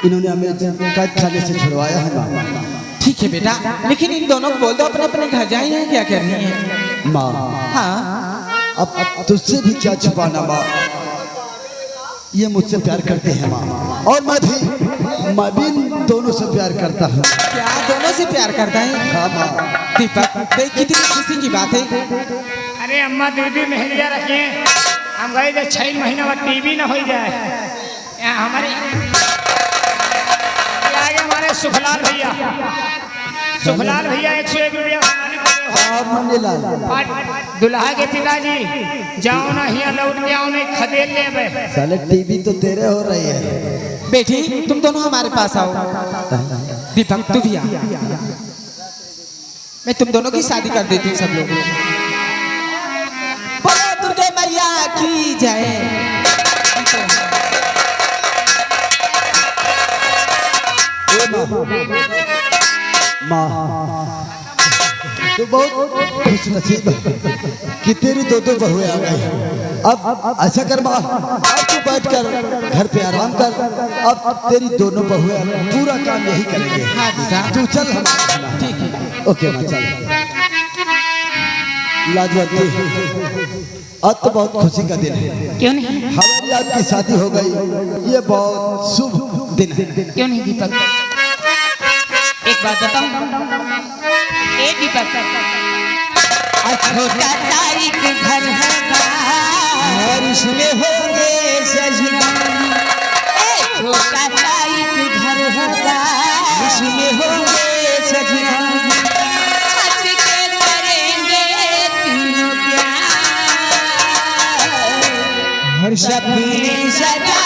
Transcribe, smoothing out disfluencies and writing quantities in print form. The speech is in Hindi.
इन्होंने हमें कैद खाने से छुड़वाया है माँ। ठीक है बेटा, लेकिन इन दोनों को बोल दो अपने अपने घर जाए हैं, क्या करनी है माँ। हाँ अब तुझसे भी क्या छुपाना माँ, ये मुझसे प्यार करते हैं माँ, और मैं भी इन दोनों से प्यार करता हूँ। क्या दोनों से प्यार करता है? हाँ माँ। दीपक देख कितनी खुशी की बात है। अरे अम्मा दीदी मेहरिया रखिए, हम गए थे 6 महीना बाद टीवी न हो जाए। हमारे आगे हमारे सुखलाल भैया 101 रुपया दुल्हा के पिताजी जाओ ना हिया लौट के आओ, नहीं खदेड़ ले। साले टीवी तो तेरे हो रही है। बेटी तुम दोनों हमारे पास आओ। दीपक तू भी आ, मैं तुम दोनों की शादी कर देती हूँ सब लोग। बोलो दुर्गे मैया की जय। माँ तो बहुत खुश नसीब है कि तेरी दो बहुएं आ गई। अब ऐसा कर माँ, अब तू बैठ कर घर पे आराम कर। अब तेरी दोनों बहुएं पूरा काम यही करेंगे। हाँ बेटा तू चल हम। ठीक है। ओके माँ चल। लाजवंती, आज तो बहुत खुशी का दिन है। क्यों नहीं? हमारी आपकी शादी हो गई, ये बहुत शुभ दिन है। क्यों नहीं दीपक? एक बात बताऊं, एक दीपक छोटा सा एक घर होगा और उसमें होंगे सजना। छोटा सा एक घर होगा उसमें होंगे सजना। हंस के करेंगे तीनों प्यार, सपने सजा